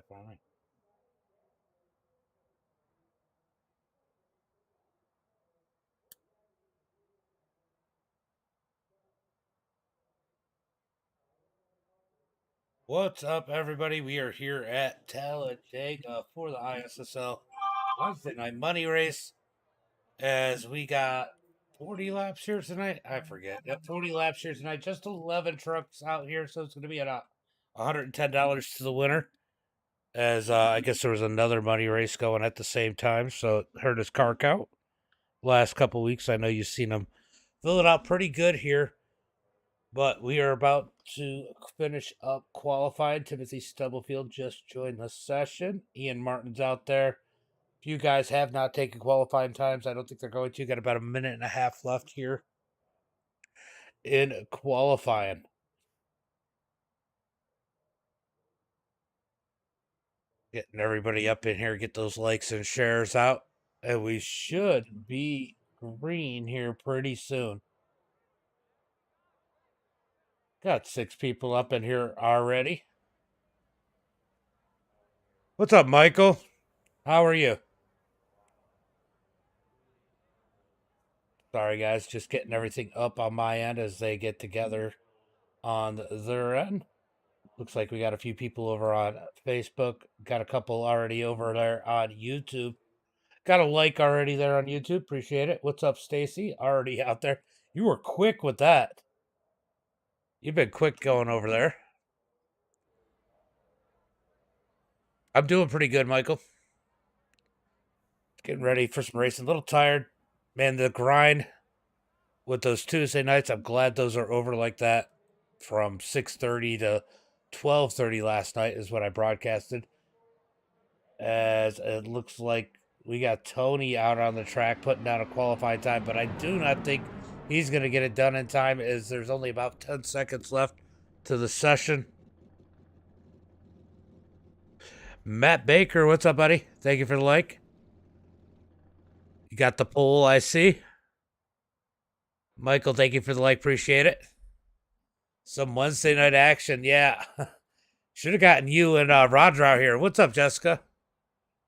for me. What's up, everybody? We are here at Talladega for the ISSL Wednesday night money race. As we got 40 laps here tonight. I forget. Yep, 40 laps here tonight. Just 11 trucks out here, so it's going to be at $110 to the winner. As I guess there was another money race going at the same time, so it hurt his car count. Last couple weeks, I know you've seen him fill it out pretty good here. But we are about to finish up qualifying. Timothy Stubblefield just joined the session. Ian Martin's out there. If you guys have not taken qualifying times, I don't think they're going to. Got about a minute and a half left here in qualifying. Getting everybody up in here, get those likes and shares out. And we should be green here pretty soon. Got 6 people up in here already. What's up, Michael? How are you? Sorry, guys, just getting everything up on my end as they get together on their end. Looks like we got a few people over on Facebook. Got a couple already over there on YouTube. Got a like already there on YouTube. Appreciate it. What's up, Stacy? Already out there. You were quick with that. You've been quick going over there. I'm doing pretty good, Michael. Getting ready for some racing. A little tired. Man, the grind with those Tuesday nights, I'm glad those are over like that. From 6:30 to 12:30 last night is what I broadcasted. As it looks like we got Tony out on the track putting down a qualifying time, but I do not think he's going to get it done in time, as there's only about 10 seconds left to the session. Matt Baker, what's up, buddy? Thank you for the like. You got the poll, I see. Michael, thank you for the like. Appreciate it. Some Wednesday night action, yeah. Should have gotten you and Roger out here. What's up, Jessica?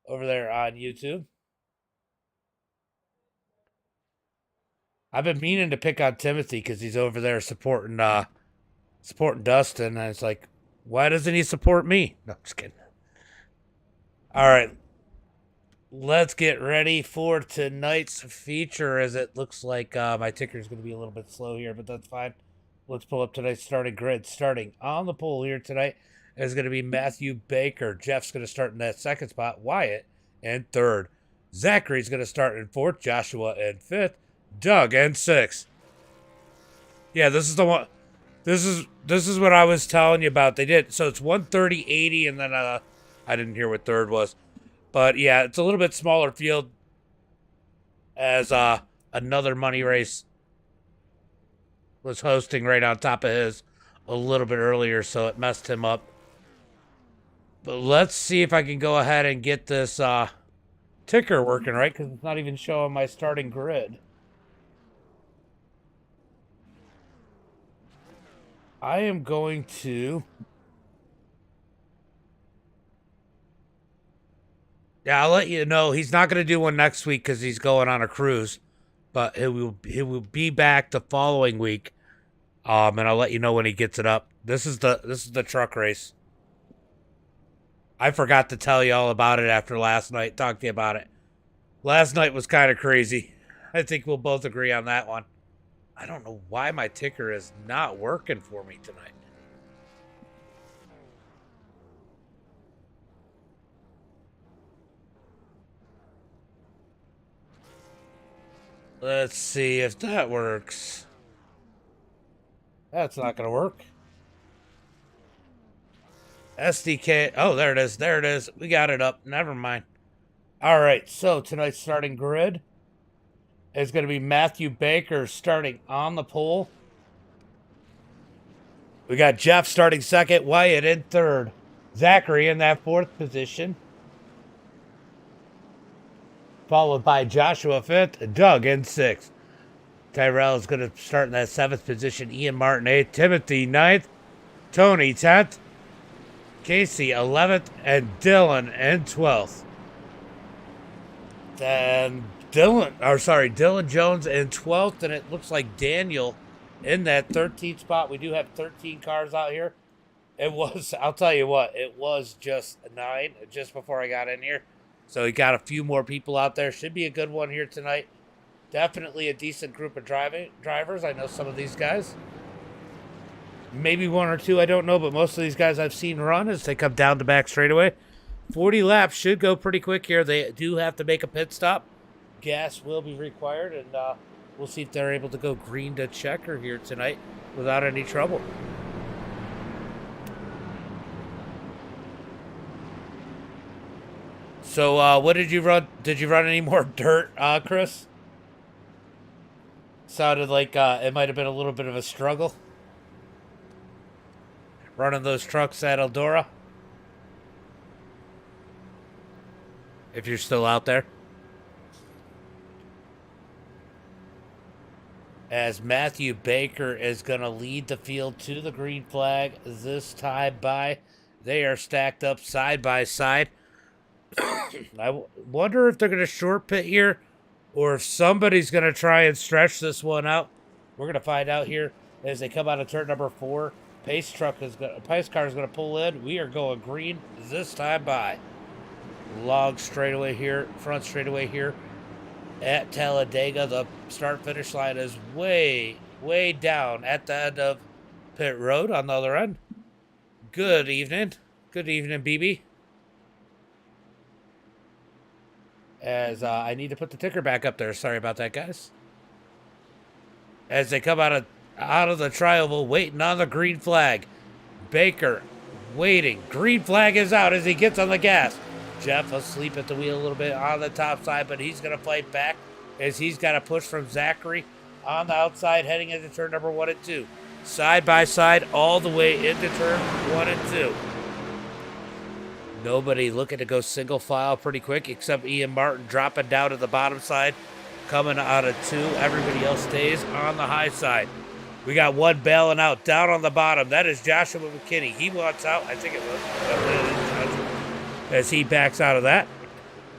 Over there on YouTube. I've been meaning to pick on Timothy because he's over there supporting Dustin. And it's like, why doesn't he support me? No, I'm just kidding. All right. Let's get ready for tonight's feature, as it looks like my ticker is going to be a little bit slow here, but that's fine. Let's pull up tonight's starting grid. Starting on the pole here tonight is going to be Matthew Baker. Jeff's going to start in that second spot. Wyatt in third. Zachary's going to start in fourth. Joshua in fifth. Doug in sixth. Yeah, this is the one. This is what I was telling you about. They did. So it's 130-80, and then I didn't hear what third was. But yeah, it's a little bit smaller field, as another money race was hosting right on top of his a little bit earlier, so it messed him up. But let's see if I can go ahead and get this ticker working right, because it's not even showing my starting grid. I am going to... Yeah, I'll let you know. He's not going to do one next week because he's going on a cruise, but he will be back the following week. And I'll let you know when he gets it up. This is the truck race. I forgot to tell you all about it after last night. Talk to you about it. Last night was kind of crazy. I think we'll both agree on that one. I don't know why my ticker is not working for me tonight. Let's see if that works. That's not going to work. SDK. Oh, there it is. There it is. We got it up. Never mind. All right. So tonight's starting grid is going to be Matthew Baker starting on the pole. We got Jeff starting second. Wyatt in third. Zachary in that fourth position. Followed by Joshua fifth. Doug in sixth. Tyrell is going to start in that seventh position. Ian Martin eighth. Timothy ninth. Tony 10th. Casey 11th, and Dylan in 12th. Then Dylan Jones in 12th, and it looks like Daniel in that 13th spot. We do have 13 cars out here. It was, I'll tell you what, it was just 9 just before I got in here. So we got a few more people out there. Should be a good one here tonight. Definitely a decent group of drivers. I know some of these guys. Maybe one or two, I don't know, but most of these guys I've seen run as they come down the back straightaway. 40 laps should go pretty quick here. They do have to make a pit stop. Gas will be required, and we'll see if they're able to go green to checker here tonight without any trouble. So, what did you run? Did you run any more dirt, Chris? Sounded like it might have been a little bit of a struggle running those trucks at Eldora. If you're still out there. As Matthew Baker is going to lead the field to the green flag this time by. They are stacked up side by side. I wonder if they're going to short pit here or if somebody's going to try and stretch this one out. We're going to find out here as they come out of turn number 4. Pace car is going to pull in. We are going green this time by. Long straightaway here, front straightaway here at Talladega. The start finish line is way down at the end of pit road on the other end. Good evening, BB. As I need to put the ticker back up there. Sorry about that, guys. As they come out of the tri-oval, waiting on the green flag. Baker waiting. Green flag is out as he gets on the gas. Jeff asleep at the wheel a little bit on the top side, but he's going to fight back as he's got a push from Zachary on the outside heading into turn number 1 and 2. Side by side all the way into turn 1 and 2. Nobody looking to go single file pretty quick except Ian Martin dropping down to the bottom side, coming out of 2. Everybody else stays on the high side. We got one bailing out down on the bottom. That is Joshua McKinney. He wants out. I think it was. As he backs out of that.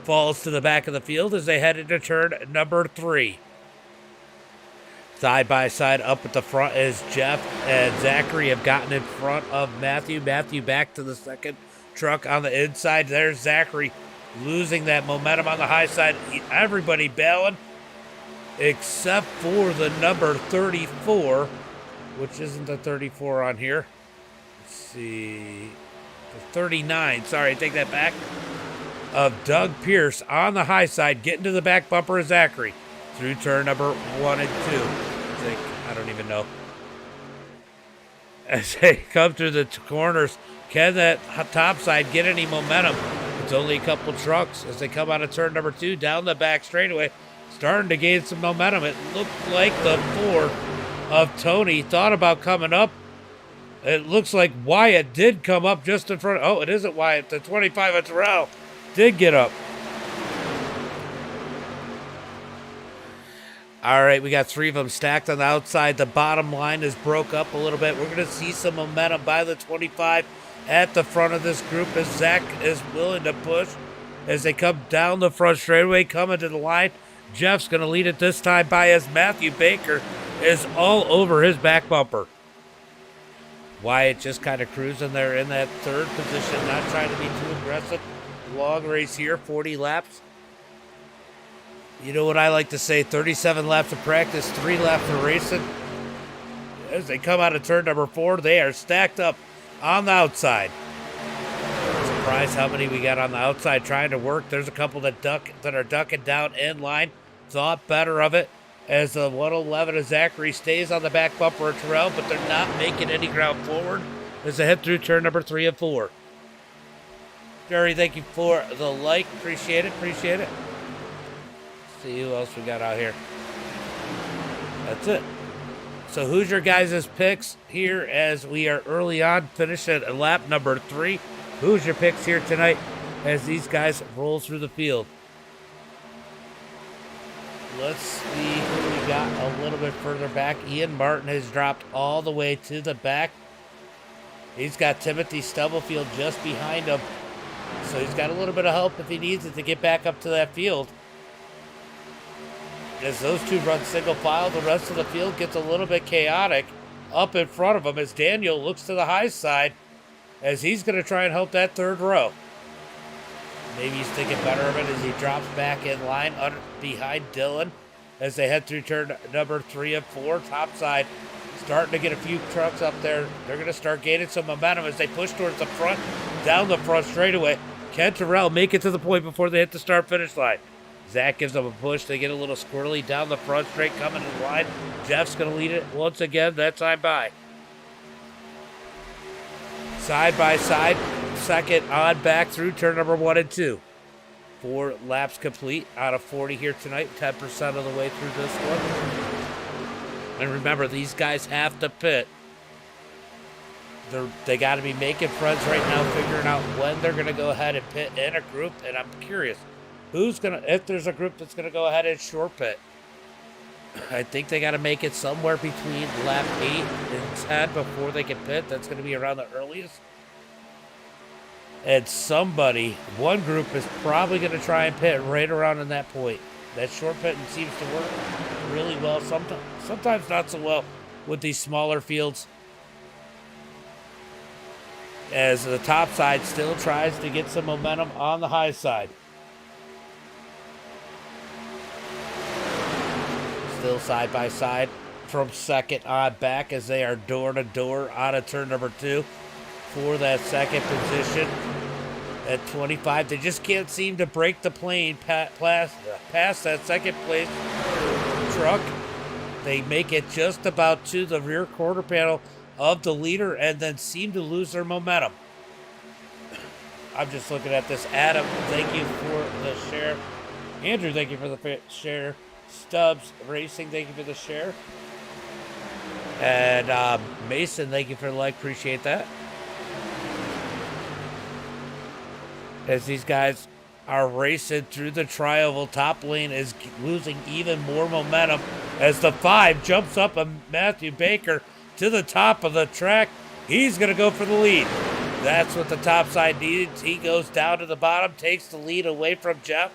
Falls to the back of the field as they head into turn number 3. Side by side up at the front as Jeff and Zachary have gotten in front of Matthew. Matthew back to the second truck on the inside. There's Zachary losing that momentum on the high side. Everybody bailing except for the number 34, which isn't the 34 on here. Let's see. The 39, sorry, take that back. Of Doug Pierce on the high side, getting to the back bumper of Zachary through turn number 1 and 2. I don't even know. As they come through the corners, can that top side get any momentum? It's only a couple trucks as they come out of turn number 2 down the back straightaway, starting to gain some momentum. It looked like the 4 of Tony thought about coming up. It looks like Wyatt did come up just in front. Oh, it isn't Wyatt. The 25 of Terrell did get up. All right, we got 3 of them stacked on the outside. The bottom line is broke up a little bit. We're going to see some momentum by the 25 at the front of this group as Zach is willing to push as they come down the front straightaway, coming to the line. Jeff's going to lead it this time by as Matthew Baker is all over his back bumper. Wyatt just kind of cruising there in that 3rd position, not trying to be too aggressive. Long race here, 40 laps. You know what I like to say, 37 laps of practice, 3 laps of racing. As they come out of turn number 4, they are stacked up on the outside. Surprised how many we got on the outside trying to work. There's a couple that are ducking down in line. Thought better of it as the 111 of Zachary stays on the back bumper of Terrell, but they're not making any ground forward as they head through turn number 3 and 4. Jerry, thank you for the like. Appreciate it. Appreciate it. Let's see who else we got out here. That's it. So who's your guys' picks here as we are early on, finishing at lap number 3? Who's your picks here tonight as these guys roll through the field? Let's see who we got a little bit further back. Ian Martin has dropped all the way to the back He's got Timothy Stubblefield just behind him. So he's got a little bit of help if he needs it to get back up to that field. As those two run single file, the rest of the field gets a little bit chaotic up in front of him as Daniel looks to the high side as he's going to try and help that third row. Maybe he's thinking better of it as he drops back in line behind Dylan as they head through turn number 3 and 4. Top side starting to get a few trucks up there. They're going to start gaining some momentum as they push towards the front, down the front straightaway. Ken Terrell make it to the point before they hit the start-finish line. Zach gives them a push. They get a little squirrely down the front straight, coming in line. Jeff's going to lead it once again. That time by. Side by side, second on back through turn number 1 and 2. 4 laps complete out of 40 here tonight. 10% of the way through this one. And remember, these guys have to pit. They got to be making friends right now, figuring out when they're going to go ahead and pit in a group. And I'm curious. If there's a group that's going to go ahead and short pit. I think they got to make it somewhere between lap 8 and 10 before they can pit. That's going to be around the earliest. And one group is probably going to try and pit right around in that point. That short pitting seems to work really well. Sometimes not so well with these smaller fields. As the top side still tries to get some momentum on the high side. Still side by side from second on back as they are door to door out of turn number 2 for that second position at 25. They just can't seem to break the plane past that second place truck. They make it just about to the rear quarter panel of the leader and then seem to lose their momentum. I'm just looking at this. Adam, thank you for the share. Andrew, thank you for the share. Stubbs Racing, thank you for the share. And Mason, thank you for the like. Appreciate that. As these guys are racing through the trioval, top lane is losing even more momentum as the 5 jumps up on Matthew Baker to the top of the track. He's going to go for the lead. That's what the top side needs. He goes down to the bottom, takes the lead away from Jeff.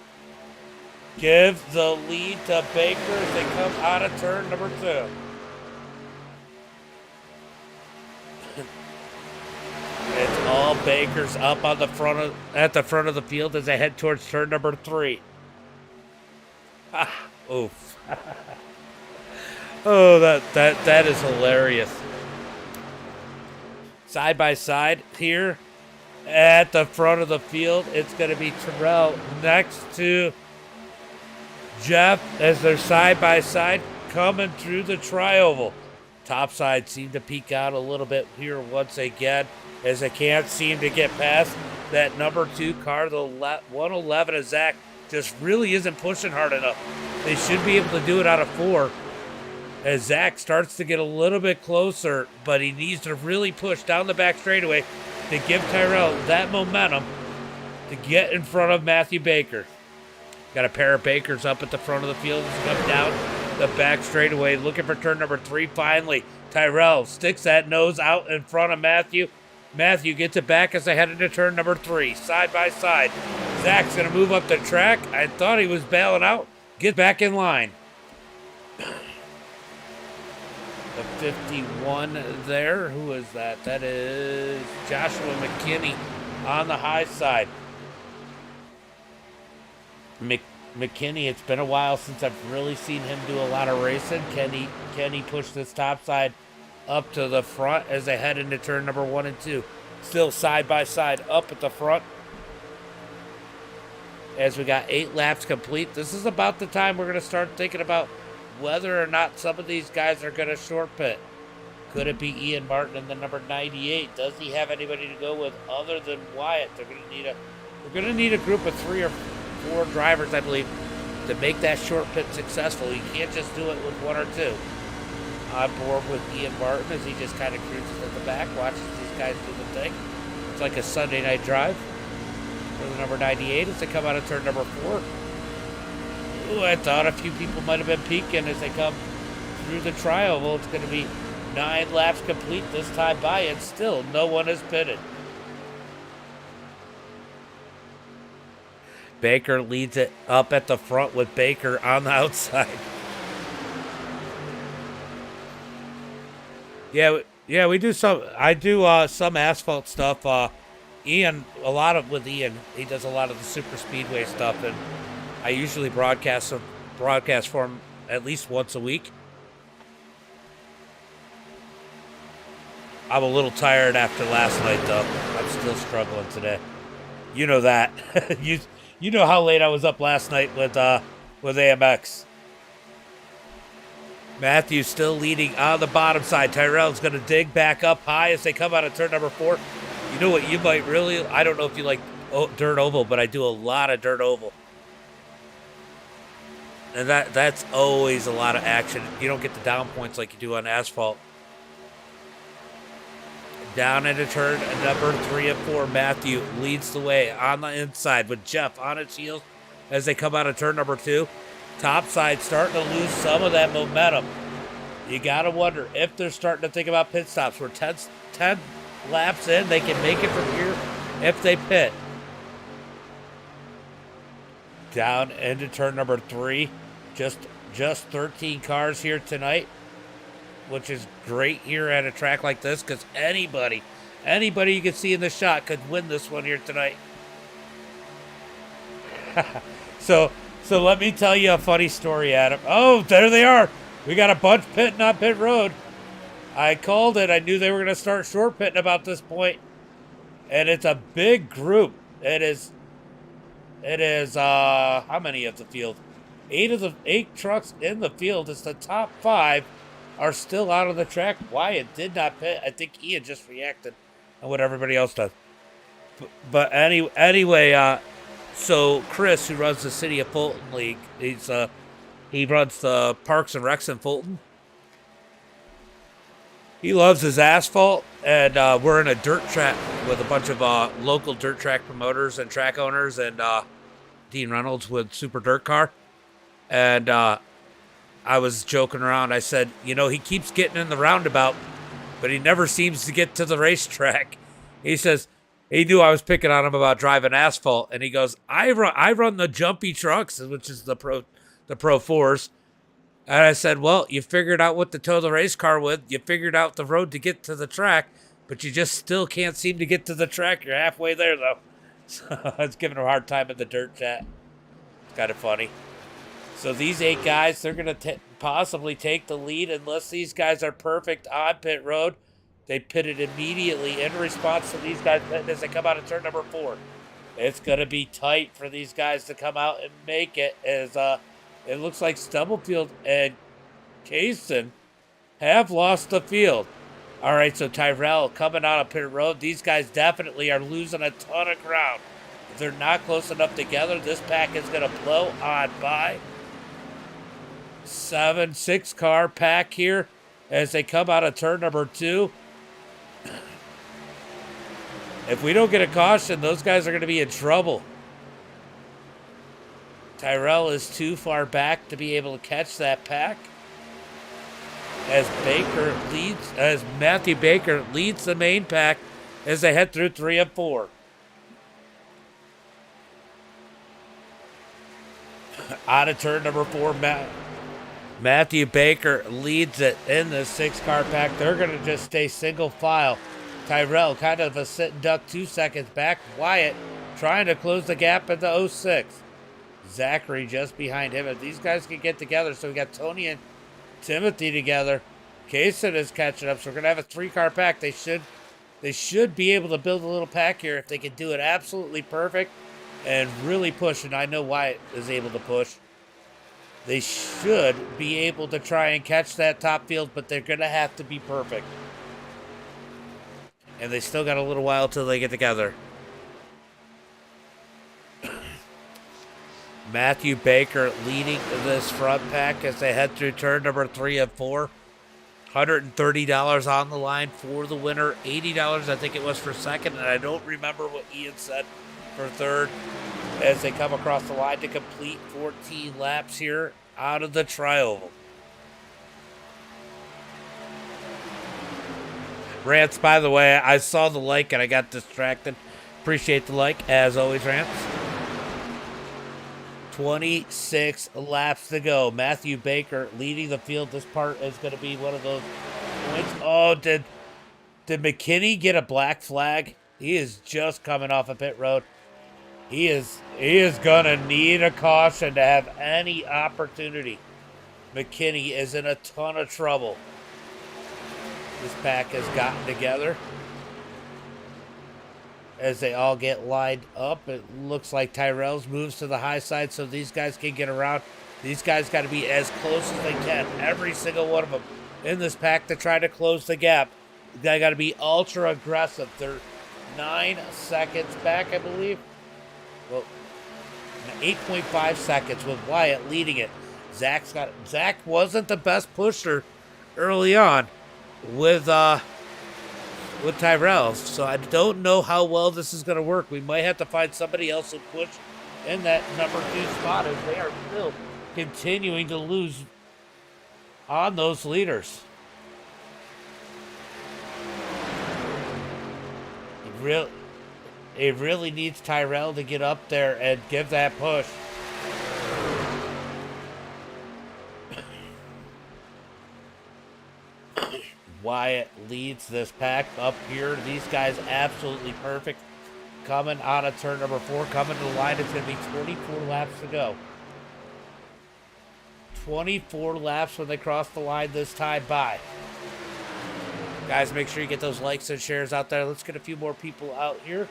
Gives the lead to Baker as they come out of turn number 2. It's all Bakers up on at the front of the field as they head towards turn number 3. Oof. Oh, that is hilarious. Side by side here at the front of the field, it's going to be Terrell next to Jeff as they're side by side coming through the trioval. Top side seem to peek out a little bit here once again as they can't seem to get past that number 2 car. The 111 of Zach just really isn't pushing hard enough. They should be able to do it out of 4 as Zach starts to get a little bit closer, but he needs to really push down the back straightaway to give Tyrell that momentum to get in front of Matthew Baker. Got a pair of Bakers up at the front of the field as they come down the back straightaway, looking for turn number 3. Finally, Tyrell sticks that nose out in front of Matthew. Matthew gets it back as they head into turn number 3, side by side. Zach's going to move up the track. I thought he was bailing out. Get back in line. The 51 there. Who is that? That is Joshua McKinney on the high side. McKinney, it's been a while since I've really seen him do a lot of racing. Can he push this top side up to the front as they head into turn number 1 and 2? Still side by side up at the front. As we got 8 laps complete, this is about the time we're going to start thinking about whether or not some of these guys are going to short pit. Could it be Ian Martin in the number 98? Does he have anybody to go with other than Wyatt? We're going to need a group of 3 or 4 drivers, I believe, to make that short pit successful. You can't just do it with 1 or 2. On board with Ian Martin as he just kind of cruises at the back, watches these guys do the thing. It's like a Sunday night drive for the number 98 as they come out of turn number 4. Ooh, I thought a few people might have been peeking as they come through the trial. Well, it's going to be 9 laps complete this time by, and still no one is pitted. Baker leads it up at the front with Baker on the outside. Yeah, we do some. I do some asphalt stuff. Ian, with Ian, he does a lot of the super speedway stuff, and I usually broadcast for him at least once a week. I'm a little tired after last night, though. I'm still struggling today. You know that. You know how late I was up last night with AMX. Matthew still leading on the bottom side. Tyrell's going to dig back up high as they come out of turn number 4. You know what you might really... I don't know if you like dirt oval, but I do a lot of dirt oval. And that's always a lot of action. You don't get the down points like you do on asphalt. Down into turn number 3 and 4. Matthew leads the way on the inside with Jeff on his heels as they come out of turn number 2. Top side starting to lose some of that momentum. You got to wonder if they're starting to think about pit stops. We're 10 laps in. They can make it from here if they pit. Down into turn number 3. Just 13 cars here tonight, which is great here at a track like this because anybody you can see in the shot could win this one here tonight. So let me tell you a funny story, Adam. Oh, there they are. We got a bunch pitting on pit road. I called it. I knew they were going to start short pitting about this point. And it's a big group. It is how many of the field? 8 trucks in the field. It's the top 5 are still out on the track. Wyatt did not pit. I think Ian just reacted on what everybody else does. But anyway, so Chris, who runs the City of Fulton League, he runs the Parks and Recs in Fulton. He loves his asphalt, and we're in a dirt track with a bunch of local dirt track promoters and track owners, and Dean Reynolds with Super Dirt Car. And I was joking around. I said, he keeps getting in the roundabout, but he never seems to get to the racetrack. He says, he knew I was picking on him about driving asphalt, and he goes, I run the jumpy trucks, which is the Pro 4s. And I said, well, you figured out what to tow the race car with. You figured out the road to get to the track, but you just still can't seem to get to the track. You're halfway there, though. So I was giving him a hard time in the dirt chat. It's kind of funny. So these 8 guys, they're going to possibly take the lead unless these guys are perfect on pit road. They pitted immediately in response to these guys pitting as they come out of turn number 4. It's going to be tight for these guys to come out and make it as it looks like Stubblefield and Kaysen have lost the field. All right, so Tyrell coming out of pit road. These guys definitely are losing a ton of ground. If they're not close enough together, this pack is going to blow on by. 6 car pack here as they come out of turn number 2. If we don't get a caution, those guys are going to be in trouble. Tyrell is too far back to be able to catch that pack. As Matthew Baker leads the main pack as they head through 3 and 4. Out of turn number 4, Matthew Baker leads it in the 6 car pack. They're going to just stay single file. Tyrell kind of a sit and duck 2 seconds back. Wyatt trying to close the gap at the 06. Zachary just behind him. If these guys can get together, so we got Tony and Timothy together. Kaysen is catching up, so we're going to have a 3 car pack. They should be able to build a little pack here if they can do it absolutely perfect and really push. And I know Wyatt is able to push. They should be able to try and catch that top field, but they're going to have to be perfect. And they still got a little while till they get together. Matthew Baker leading this front pack as they head through turn number 3 and 4. $130 on the line for the winner. $80 I think it was for second, and I don't remember what Ian said for third as they come across the line to complete 14 laps here out of the tri-oval. Rants, by the way, I saw the like and I got distracted. Appreciate the like, as always, Rants. 26 laps to go. Matthew Baker leading the field. This part is going to be one of those points. Oh, did McKinney get a black flag? He is just coming off a pit road. He is going to need a caution to have any opportunity. McKinney is in a ton of trouble. This pack has gotten together as they all get lined up. It looks like Tyrrell's moves to the high side so these guys can get around. These guys got to be as close as they can, every single one of them in this pack, to try to close the gap. They got to be ultra aggressive. They're 9 seconds back, I believe. Well, 8.5 seconds with Wyatt leading it. Zach wasn't the best pusher early on with Tyrell, so I don't know how well this is going to work. We might have to find somebody else to push in that number 2 spot, as they are still continuing to lose on those leaders. It really needs Tyrell to get up there and give that push. Wyatt leads this pack up here. These guys absolutely perfect. Coming out of turn number 4, coming to the line. It's going to be 24 laps to go. 24 laps when they cross the line this time by. Guys, make sure you get those likes and shares out there. Let's get a few more people out here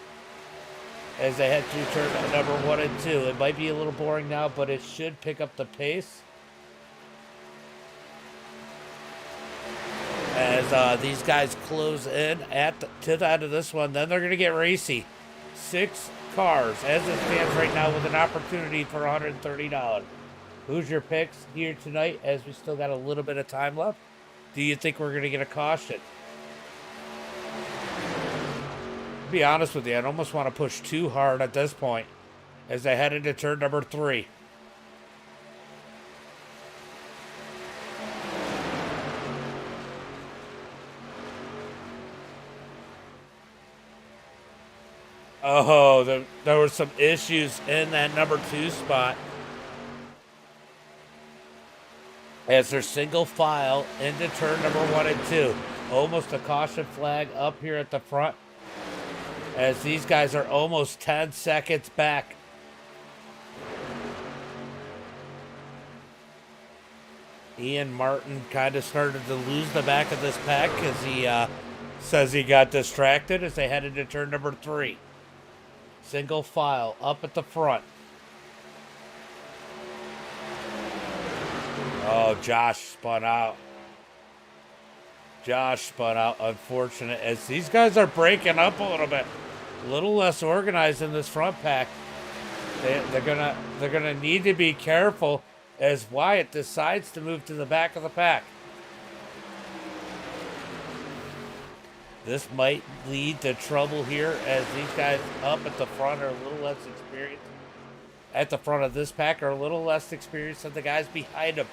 as they head through turn number 1 and 2. It might be a little boring now, but it should pick up the pace as these guys close in to the end of this one. Then they're going to get racy. 6 cars as it stands right now with an opportunity for $130. Who's your picks here tonight, as we still got a little bit of time left? Do you think we're going to get a caution? To be honest with you, I'd almost want to push too hard at this point as they head into turn number 3. Oh, there were some issues in that number 2 spot as they're single file into turn number 1 and 2. Almost a caution flag up here at the front as these guys are almost 10 seconds back. Ian Martin kind of started to lose the back of this pack because he says he got distracted as they head into turn number 3. Single file up at the front. Oh, Josh spun out. Unfortunate, as these guys are breaking up a little bit. A little less organized in this front pack. They're gonna need to be careful as Wyatt decides to move to the back of the pack. This might lead to trouble here as these guys up at the front are a little less experienced. At the front of this pack are a little less experienced than the guys behind them.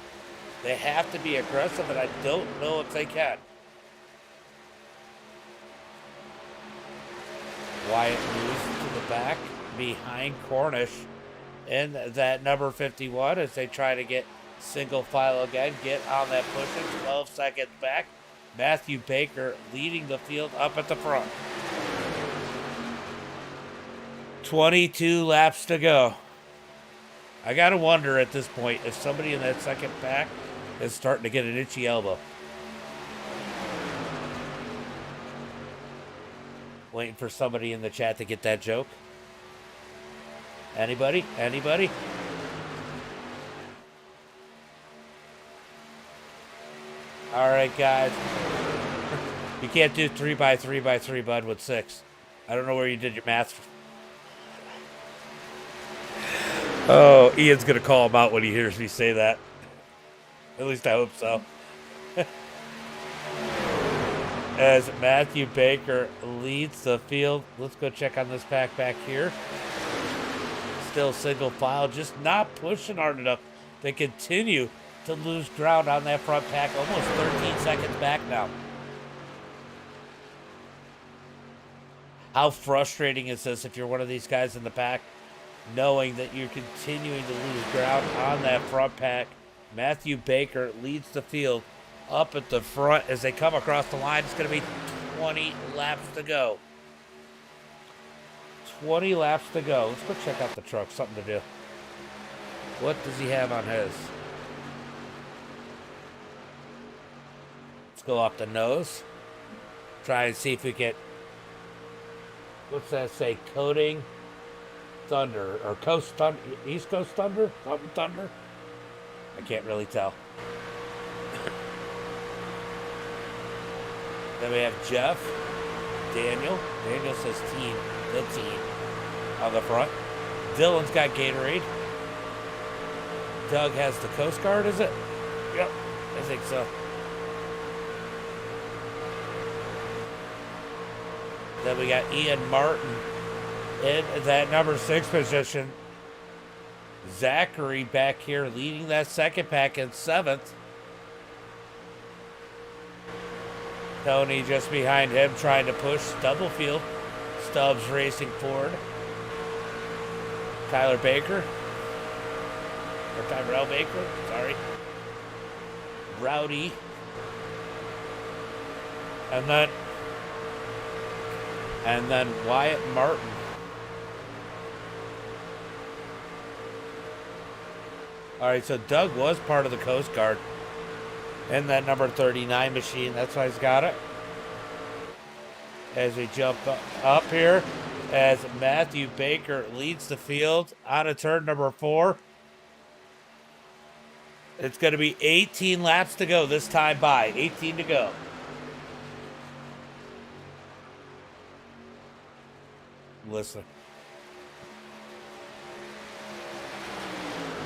They have to be aggressive, and I don't know if they can. Wyatt moves to the back behind Cornish in that number 51 as they try to get single file again, get on that push. 12 seconds back. Matthew Baker leading the field up at the front. 22 laps to go. I gotta wonder at this point if somebody in that second pack is starting to get an itchy elbow. Waiting for somebody in the chat to get that joke. Anybody? All right, guys. You can't do 3x3x3, bud, with 6. I don't know where you did your math. Oh, Ian's going to call him out when he hears me say that. At least I hope so. As Matthew Baker leads the field. Let's go check on this pack back here. Still single file, just not pushing hard enough. They continue to lose ground on that front pack. Almost 13 seconds back now. How frustrating is this if you're one of these guys in the pack, knowing that you're continuing to lose ground on that front pack? Matthew Baker leads the field up at the front as they come across the line. It's going to be 20 laps to go. 20 laps to go. Let's go check out the truck. Something to do. What does he have on his? Let's go off the nose. Try and see if we get, what's that say? Coating Thunder or Coast Thunder, East Coast Thunder? Something Thunder? I can't really tell. Then we have Jeff, Daniel. Daniel says team, the team on the front. Dylan's got Gatorade. Doug has the Coast Guard, is it? Yep, I think so. Then we got Ian Martin in that number 6 position. Zachary back here leading that second pack in 7th. Tony just behind him trying to push Stubblefield. Stubbs racing forward. Tyler Baker. Or Tyrell Baker, sorry. Rowdy. And then Wyatt Martin. All right, so Doug was part of the Coast Guard in that number 39 machine. That's why he's got it. As we jump up here, as Matthew Baker leads the field out of turn number 4. It's going to be 18 laps to go this time by. 18 to go. Listen.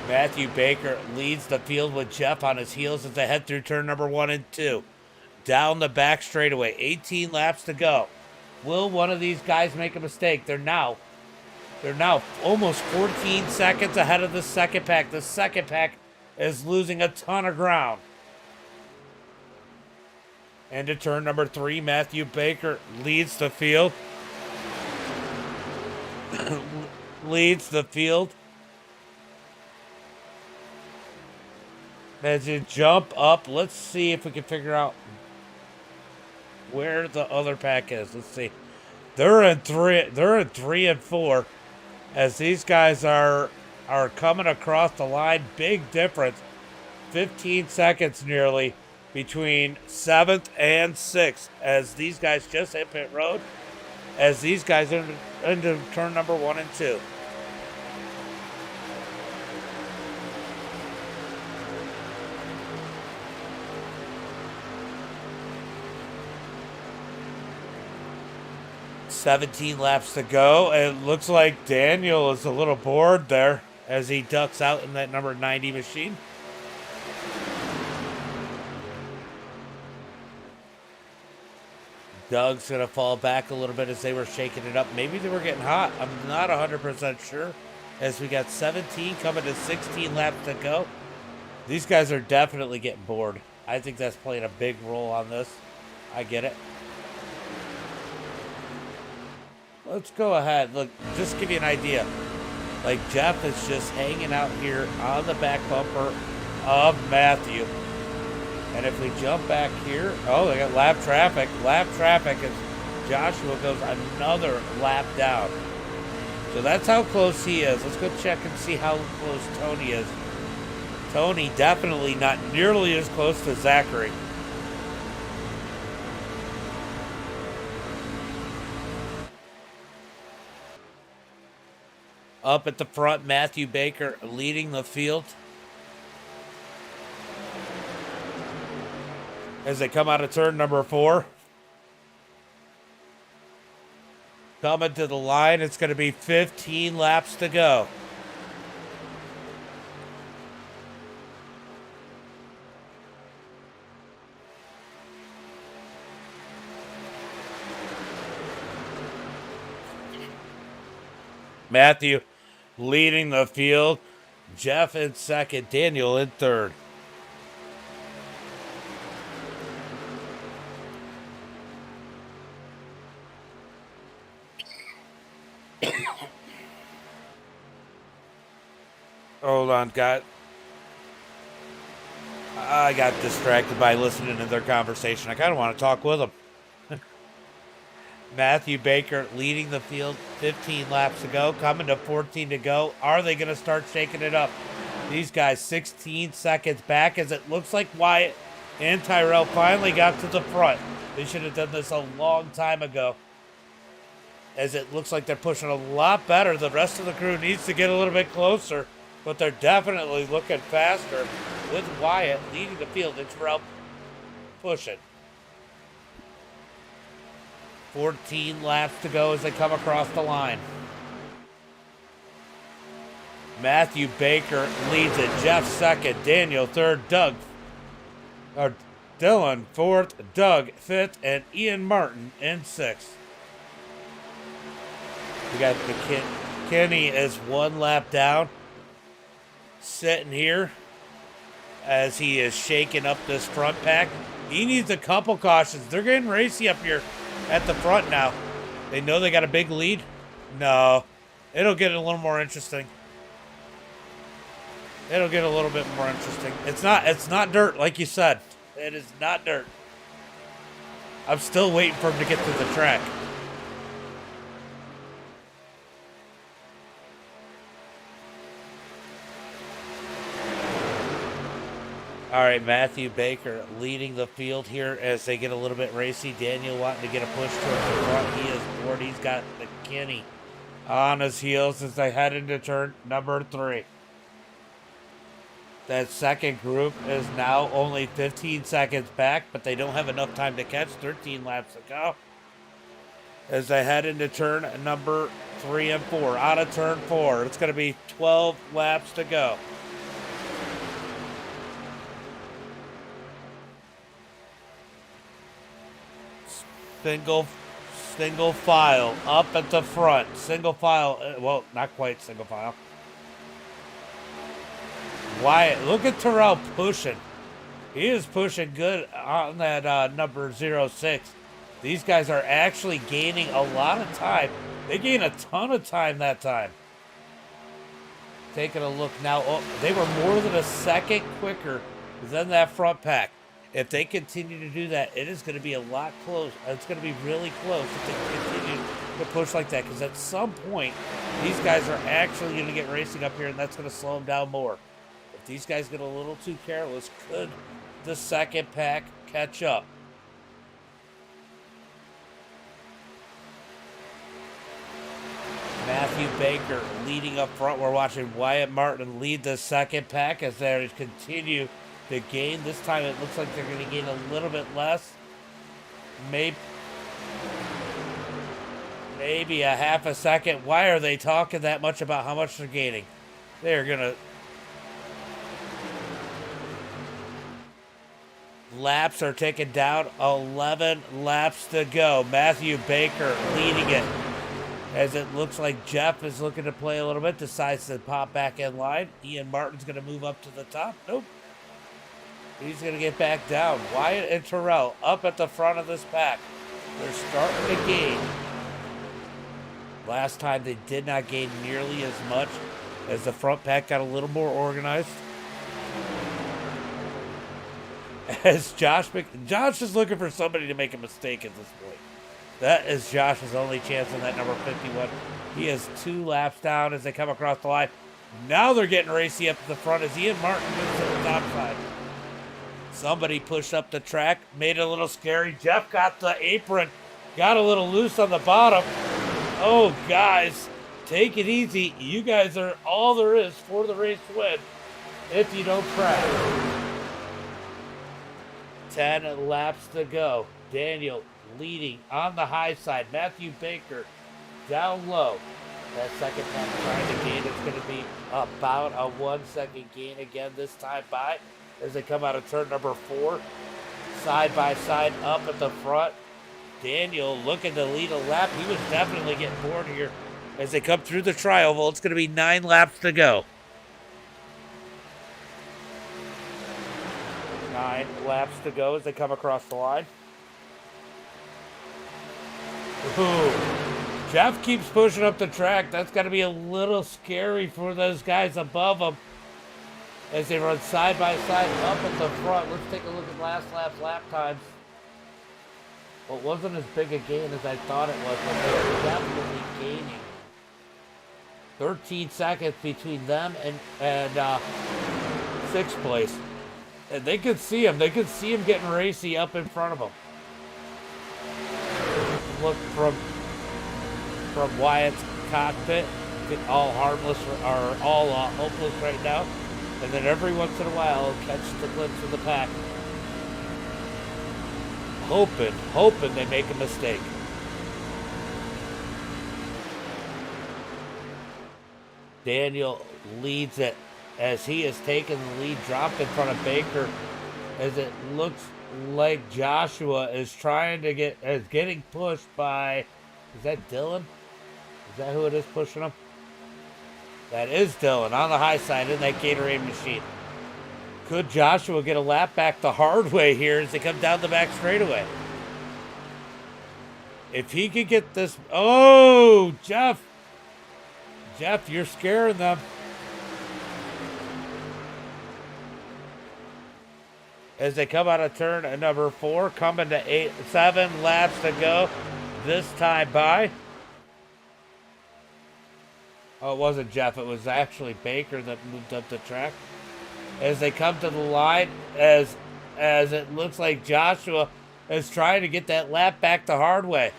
Matthew Baker leads the field with Jeff on his heels as they head through turn number 1 and 2. Down the back straightaway. 18 laps to go. Will one of these guys make a mistake? They're now almost 14 seconds ahead of the second pack. The second pack is losing a ton of ground. Into turn number 3, Matthew Baker leads the field. Leads the field. As you jump up, let's see if we can figure out where the other pack is. Let's see. They're in 3 and 4 as these guys are coming across the line. Big difference. 15 seconds nearly between 7th and 6th as these guys just hit pit road. As these guys are into turn number 1 and 2. $17 laps to go. It looks like Daniel is a little bored there as he ducks out in that number 90 machine. Doug's going to fall back a little bit as they were shaking it up. Maybe they were getting hot. I'm not 100% sure. As we got 17 coming to 16 laps to go. These guys are definitely getting bored. I think that's playing a big role on this. I get it. Let's go ahead. Look, just give you an idea. Like Jeff is just hanging out here on the back bumper of Matthew. And if we jump back here, oh, they got lap traffic. Lap traffic as Joshua goes another lap down. So that's how close he is. Let's go check and see how close Tony is. Tony definitely not nearly as close to Zachary. Up at the front, Matthew Baker leading the field. As they come out of turn number 4. Coming to the line, it's going to be 15 laps to go. Matthew leading the field. Jeff in second. Daniel in third. Hold on, I got distracted by listening to their conversation. I kind of want to talk with them. Matthew Baker leading the field, 15 laps to go, coming to 14 to go. Are they going to start shaking it up? These guys 16 seconds back as it looks like Wyatt and Tyrell finally got to the front. They should have done this a long time ago. As it looks like they're pushing a lot better. The rest of the crew needs to get a little bit closer, but they're definitely looking faster with Wyatt leading the field and Tyrell pushing. 14 laps to go as they come across the line. Matthew Baker leads it. Jeff second. Daniel third. Dylan fourth. Doug fifth. And Ian Martin in sixth. We got Kenny is 1 lap down. Sitting here as he is shaking up this front pack. He needs a couple cautions. They're getting racy up here at the front now. They know they got a big lead. No, it'll get a little more interesting. It'll get a little bit more interesting. It's not dirt like you said. It is not dirt. I'm still waiting for him to get to the track. All right, Matthew Baker leading the field here as they get a little bit racy. Daniel wanting to get a push towards the front. He is bored. He's got McKinney on his heels as they head into turn number 3. That second group is now only 15 seconds back, but they don't have enough time to catch. 13 laps to go as they head into turn number 3 and 4. Out of turn 4, it's going to be 12 laps to go. Single file up at the front. Single file, well, not quite single file. Wyatt, look at Terrell pushing. He is pushing good on that number 06. These guys are actually gaining a lot of time. They gain a ton of time that time. Taking a look now. Oh, they were more than a second quicker than that front pack. If they continue to do that, it is going to be a lot close. It's going to be really close if they continue to push like that. Because at some point, these guys are actually going to get racing up here, and that's going to slow them down more. If these guys get a little too careless, could the second pack catch up? Matthew Baker leading up front. We're watching Wyatt Martin lead the second pack as they continue to gain. This time it looks like they're going to gain a little bit less. Maybe a half a second. Why are they talking that much about how much they're gaining? They're going to... Laps are taken down. 11 laps to go. Matthew Baker leading it. As it looks like Jeff is looking to play a little bit. Decides to pop back in line. Ian Martin's going to move up to the top. Nope. He's going to get back down. Wyatt and Terrell up at the front of this pack. They're starting to gain. Last time they did not gain nearly as much as the front pack got a little more organized. As Josh is looking for somebody to make a mistake at this point. That is Josh's only chance in that number 51. He is 2 laps down as they come across the line. Now they're getting racy up at the front as Ian Martin moves to the top side. Somebody pushed up the track, made it a little scary. Jeff got the apron, got a little loose on the bottom. Oh, guys, take it easy. You guys are all there is for the race win if you don't crash. 10 laps to go. Daniel leading on the high side. Matthew Baker down low. That second time trying to gain, it's going to be about a 1 second gain again this time by as they come out of turn number 4. Side by side up at the front. Daniel looking to lead a lap. He was definitely getting bored here as they come through the tri-oval. It's going to be 9 laps to go. 9 laps to go as they come across the line. Ooh. Jeff keeps pushing up the track. That's got to be a little scary for those guys above him. as they run side by side up at the front. Let's take a look at last lap's lap times. Well, it wasn't as big a gain as I thought it was, but they were definitely gaining. 13 seconds between them and sixth place. And they could see him. They could see him getting racy up in front of them. Look from Wyatt's cockpit, all harmless or all hopeless right now. And then every once in a while, he'll catch the glimpse of the pack. Hoping they make a mistake. Daniel leads it as he has taken the lead, dropped in front of Baker, as it looks like Joshua is getting pushed by, is that Dylan? Is that who it is pushing him? That is Dylan on the high side in that Gatorade machine. Could Joshua get a lap back the hard way here as they come down the back straightaway? If he could get this, oh, Jeff, you're scaring them. As they come out of turn at number 4, coming to 7 laps to go this time by. Oh, it wasn't Jeff. It was actually Baker that moved up the track. As they come to the line, as it looks like Joshua is trying to get that lap back the hard way.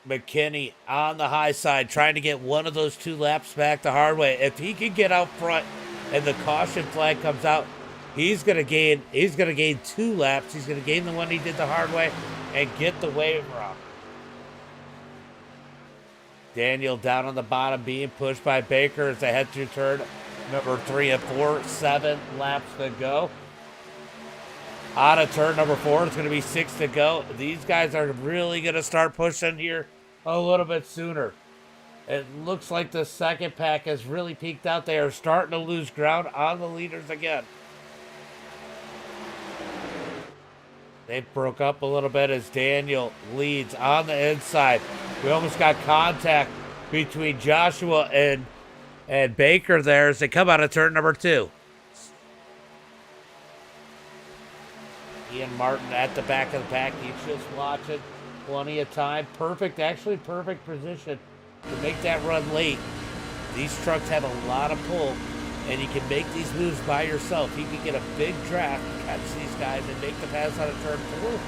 McKinney on the high side, trying to get one of those 2 laps back the hard way. If he can get out front and the caution flag comes out, he's gonna gain 2 laps. He's gonna gain the one he did the hard way and get the waiver off. Daniel down on the bottom, being pushed by Baker as they head through turn number 3 and 4. 7 laps to go. Out of turn number 4, it's going to be 6 to go. These guys are really going to start pushing here a little bit sooner. It looks like the second pack has really peaked out. They are starting to lose ground on the leaders again. They broke up a little bit as Daniel leads on the inside. We almost got contact between Joshua and Baker there as they come out of turn number 2. Ian Martin at the back of the pack. He's just watching. Plenty of time. Perfect position to make that run late. These trucks have a lot of pull, and you can make these moves by yourself. You can get a big draft, catch these guys, and make the pass out of turn 4.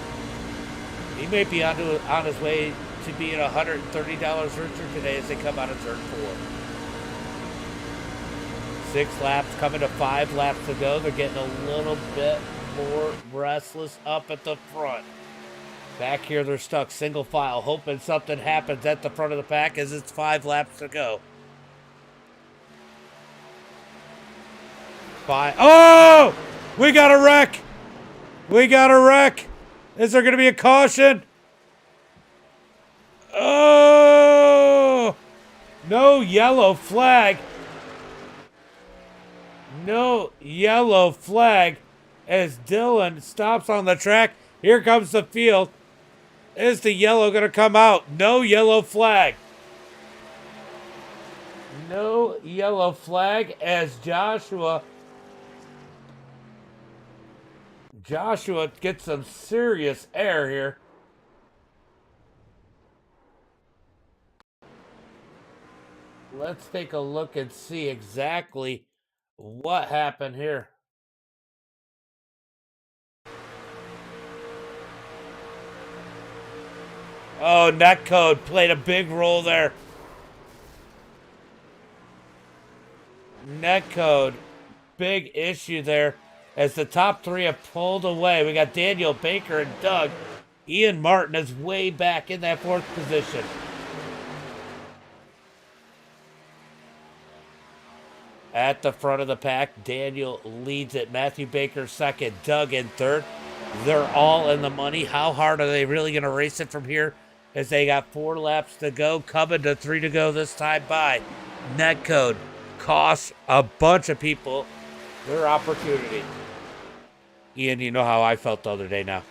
He may be on his way to being $130 richer today as they come out of turn 4. 6 laps, coming to 5 laps to go. They're getting a little bit more restless up at the front. Back here, they're stuck single file, hoping something happens at the front of the pack as it's 5 laps to go. 5. Oh! We got a wreck! Is there going to be a caution? Oh! No yellow flag. As Dylan stops on the track. Here comes the field. Is the yellow going to come out? No yellow flag. No yellow flag as Joshua gets some serious air here. Let's take a look and see exactly what happened here. Oh, netcode played a big role there. Netcode, big issue there as the top 3 have pulled away. We got Daniel, Baker, and Doug. Ian Martin is way back in that 4th position. At the front of the pack, Daniel leads it. Matthew Baker 2nd, Doug in 3rd. They're all in the money. How hard are they really going to race it from here? As they got 4 laps to go, coming to 3 to go this time by. Netcode costs a bunch of people their opportunity. Ian, you know how I felt the other day now.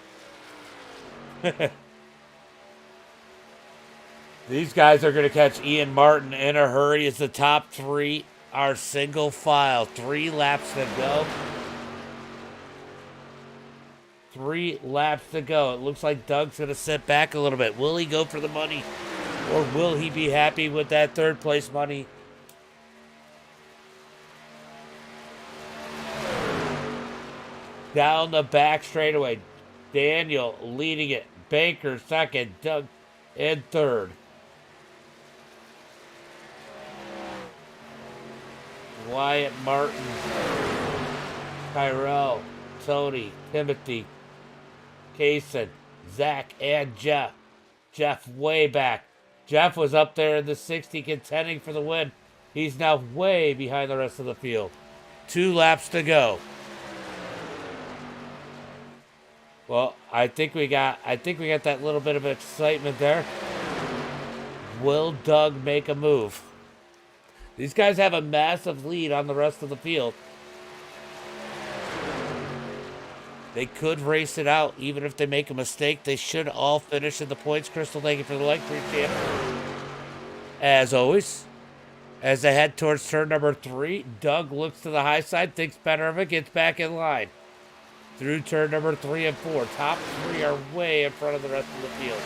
These guys are going to catch Ian Martin in a hurry as the top three are single file. 3 laps to go. 3 laps to go. It looks like Doug's going to sit back a little bit. Will he go for the money? Or will he be happy with that third place money? Down the back straightaway. Daniel leading it. Baker second. Doug in third. Wyatt Martin. Tyrell. Tony. Timothy. Kaysen. Zach and Jeff. Jeff way back. Jeff was up there in the 60 contending for the win. He's now way behind the rest of the field. 2 laps to go. Well, I think we got that little bit of excitement there. Will Doug make a move? These guys have a massive lead on the rest of the field. They could race it out. Even if they make a mistake, they should all finish in the points. Crystal, thank you for the like, appreciate it. As always, as they head towards turn number 3, Doug looks to the high side, thinks better of it, gets back in line. Through turn number 3 and 4. Top 3 are way in front of the rest of the field.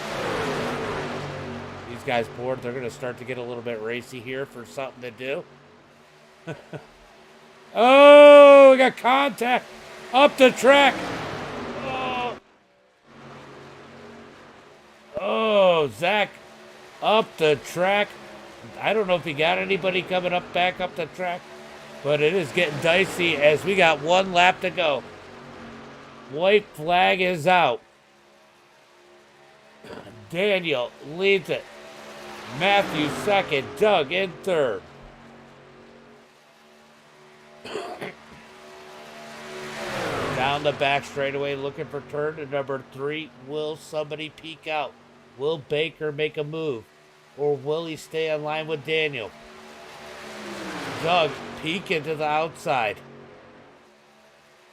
These guys bored. They're going to start to get a little bit racy here for something to do. Oh, we got contact up the track. Oh, Zach up the track. I don't know if he got anybody coming up back up the track, but it is getting dicey as we got 1 lap to go. White flag is out. Daniel leads it. Matthew second. Doug in third. Down the back straightaway looking for turn to number 3. Will somebody peek out? Will Baker make a move? Or will he stay in line with Daniel? Doug peeking to the outside.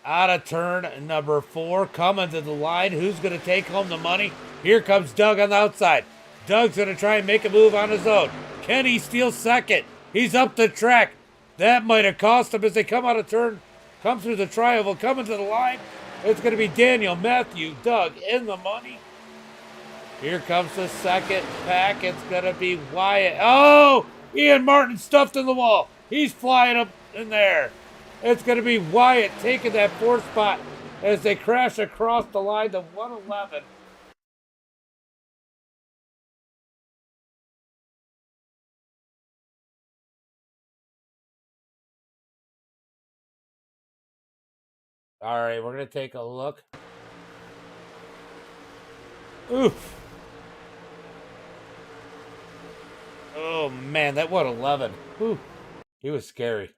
Out of turn number 4, coming to the line. Who's going to take home the money? Here comes Doug on the outside. Doug's going to try and make a move on his own. Can he steal second? He's up the track. That might have cost him as they come out of turn, come through the triangle, coming to the line. It's going to be Daniel, Matthew, Doug in the money. Here comes the second pack. It's going to be Wyatt. Oh, Ian Martin stuffed in the wall. He's flying up in there. It's going to be Wyatt taking that 4th spot as they crash across the line to 111. All right, we're going to take a look. Oof. Oh, man, that 111. Ooh, he was scary.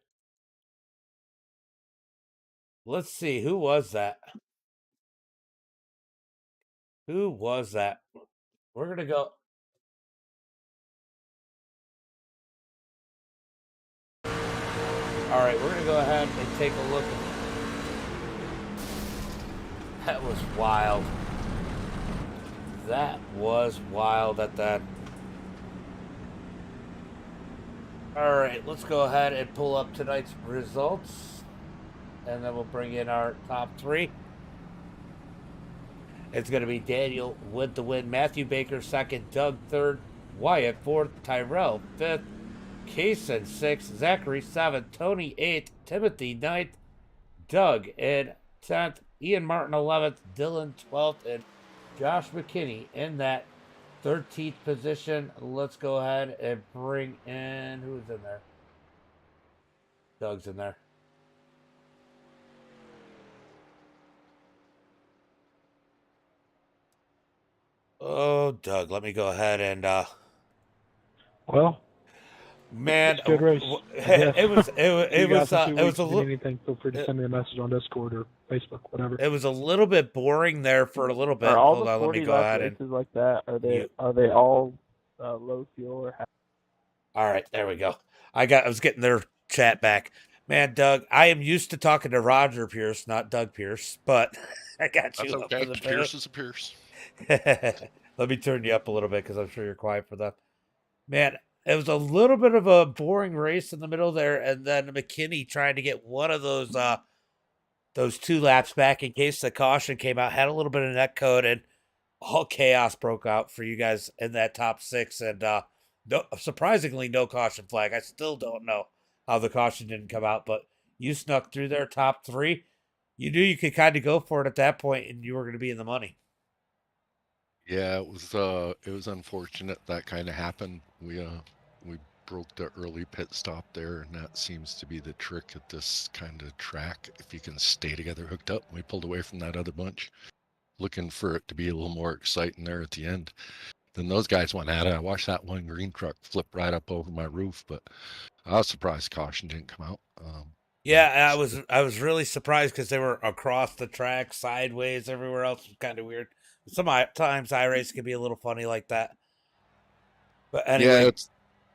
Let's see, who was that? Who was that? We're going to go. All right, we're going to go ahead and take a look. That was wild. That was wild at that. All right, let's go ahead and pull up tonight's results. And then we'll bring in our top 3. It's going to be Daniel with the win. Matthew Baker second. Doug third. Wyatt 4th. Tyrell 5th. Kaysen 6th. Zachary 7th. Tony 8th. Timothy 9th. Doug in 10th. Ian Martin 11th. Dylan 12th. And Josh McKinney in that 13th position. Let's go ahead and bring in, who's in there? Doug's in there. Oh, Doug, let me go ahead and well, man, good race. It was a little anything. Feel free to send me a message on Discord or Facebook, whatever. It was a little bit boring there for a little bit. Are all Hold the on, let me 40 go lap ahead races and like that? Are they all low fuel or? all right, there we go. I was getting their chat back. Man, Doug, I am used to talking to Roger Pierce, not Doug Pierce, but I got you. That's okay. Pierce is a Pierce. Let me turn you up a little bit because I'm sure you're quiet for that. Man, it was a little bit of a boring race in the middle there, and then McKinney trying to get one of those 2 laps back in case the caution came out, had a little bit of net code, and all chaos broke out for you guys in that top 6, and no, surprisingly no caution flag. I still don't know how the caution didn't come out, but you snuck through their top 3. You knew you could kind of go for it at that point, and you were going to be in the money. Yeah, it was unfortunate that kind of happened. We broke the early pit stop there, and that seems to be the trick at this kind of track. If you can stay together hooked up, we pulled away from that other bunch, looking for it to be a little more exciting there at the end. Then those guys went at it. I watched that one green truck flip right up over my roof, but I was surprised caution didn't come out. Yeah, I was really surprised because they were across the track, sideways, everywhere else was kind of weird. Sometimes iRace can be a little funny like that. But Yeah, anyway,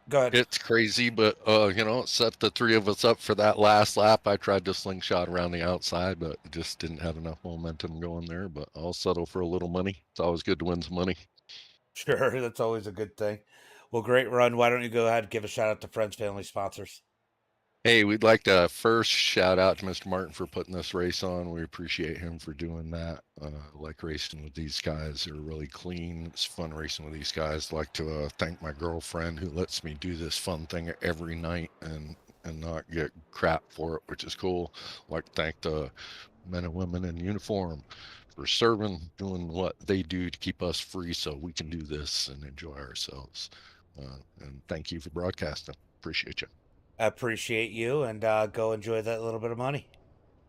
go ahead. it's crazy, but it set the 3 of us up for that last lap. I tried to slingshot around the outside, but just didn't have enough momentum going there. But I'll settle for a little money. It's always good to win some money. Sure, that's always a good thing. Well, great run. Why don't you go ahead and give a shout out to friends, family, sponsors? Hey, we'd like to first shout out to Mr. Martin for putting this race on. We appreciate him for doing that. Like racing with these guys. They're really clean. It's fun racing with these guys. Like to thank my girlfriend who lets me do this fun thing every night and not get crap for it, which is cool. Like to thank the men and women in uniform for serving, doing what they do to keep us free so we can do this and enjoy ourselves. And thank you for broadcasting. Appreciate you. I appreciate you, and go enjoy that little bit of money.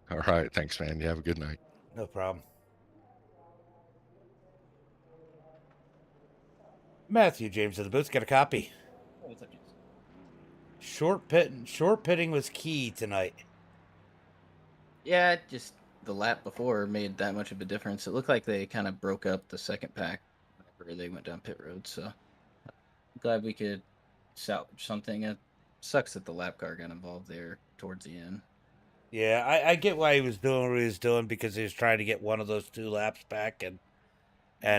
All right. Thanks, man. You have a good night. No problem. Matthew James of the booth, got a copy. What's up, James? Short pitting was key tonight. Yeah, just the lap before made that much of a difference. It looked like they kind of broke up the second pack whenever they went down pit road. So I'm glad we could salvage something. It sucks that the lap car got involved there towards the end. Yeah, I get why he was doing what he was doing because he was trying to get one of those 2 laps back, and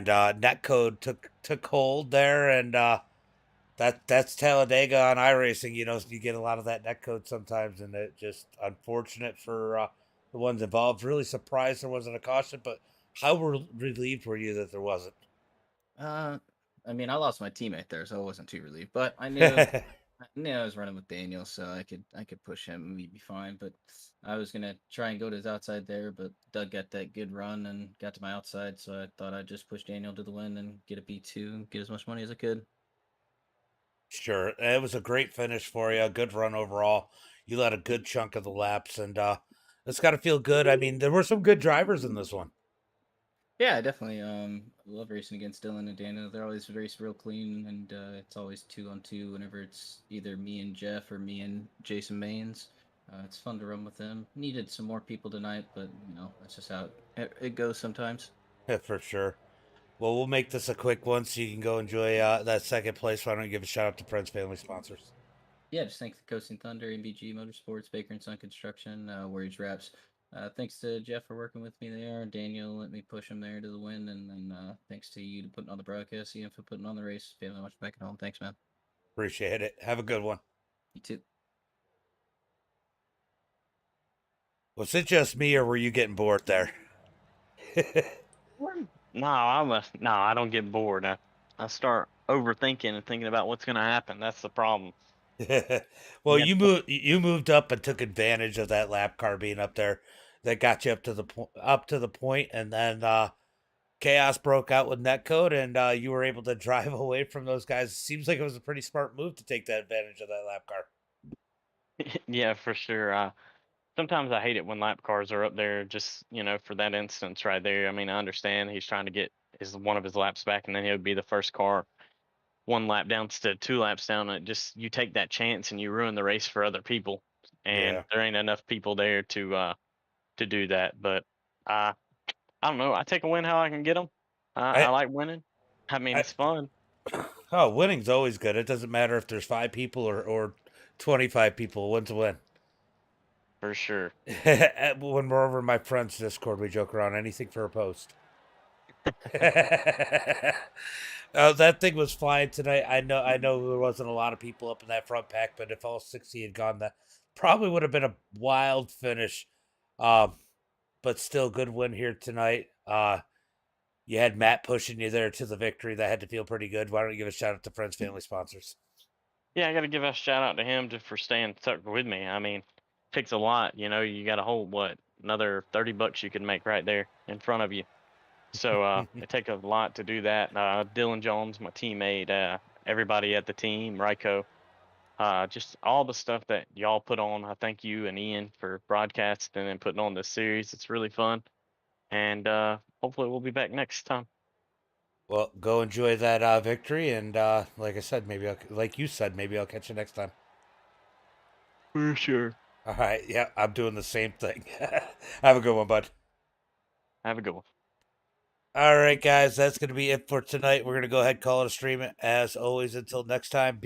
netcode took hold there, and that's Talladega on iRacing. You get a lot of that netcode sometimes, and it just unfortunate for the ones involved. Really surprised there wasn't a caution, but how relieved were you that there wasn't? I mean, I lost my teammate there, so I wasn't too relieved. But I knew I was running with Daniel, so I could push him and we'd be fine. But I was gonna try and go to his outside there, but Doug got that good run and got to my outside, so I thought I'd just push Daniel to the win and get a B2 and get as much money as I could. Sure, it was a great finish for you. A good run overall. You led a good chunk of the laps, and it's got to feel good. I mean, there were some good drivers in this one. Yeah, definitely. I love racing against Dylan and Daniel. They're always race real clean, and it's always 2-on-2 whenever it's either me and Jeff or me and Jason Maines. It's fun to run with them. Needed some more people tonight, but that's just how it goes sometimes. Yeah, for sure. Well, we'll make this a quick one so you can go enjoy that second place. Why don't you give a shout out to friends, family, sponsors? Yeah, just thanks to Coasting Thunder, MBG Motorsports, Baker and Son Construction, Warriors Wraps. Thanks to Jeff for working with me there. Daniel let me push him there to the win, and then thanks to you to putting on the broadcast, Ian for putting on the race. Family watching back at home. Thanks, man. Appreciate it. Have a good one. You too. Was it just me, or were you getting bored there? No, I don't get bored. I start overthinking and thinking about what's going to happen. That's the problem. Well, Yeah. you moved up and took advantage of that lap car being up there. That got you up to the point, and then chaos broke out with netcode, and you were able to drive away from those guys. Seems like it was a pretty smart move to take that advantage of that lap car. Yeah, for sure. Sometimes I hate it when lap cars are up there just, for that instance right there. I mean, I understand he's trying to get one of his laps back, and then he would be the first car 1 lap down instead of 2 laps down. You take that chance and you ruin the race for other people. And Yeah. there ain't enough people there to do that. But I don't know. I take a win how I can get them. I like winning. I mean, it's fun. Oh, winning's always good. It doesn't matter if there's 5 people or 25 people. A win's a win. For sure. When we're over in my friend's Discord, we joke around anything for a post. That thing was flying tonight. I know there wasn't a lot of people up in that front pack, but if all 60 had gone, that probably would have been a wild finish. Um, but still, good win here tonight. You had Matt pushing you there to the victory. That had to feel pretty good. Why don't you give a shout out to friends, family, sponsors? Yeah, I got to give a shout out to him for staying stuck with me. I mean, takes a lot. You know, you got a whole another $30 you could make right there in front of you. So it takes a lot to do that. Dylan Jones, my teammate, everybody at the team, Ryko, just all the stuff that y'all put on. I thank you and Ian for broadcasting and putting on this series. It's really fun, and hopefully we'll be back next time. Well, go enjoy that victory, and like I said, like you said, maybe I'll catch you next time. For sure. All right, yeah, I'm doing the same thing. Have a good one, bud. Have a good one. All right, guys, that's going to be it for tonight. We're going to go ahead and call it a stream. As always, until next time.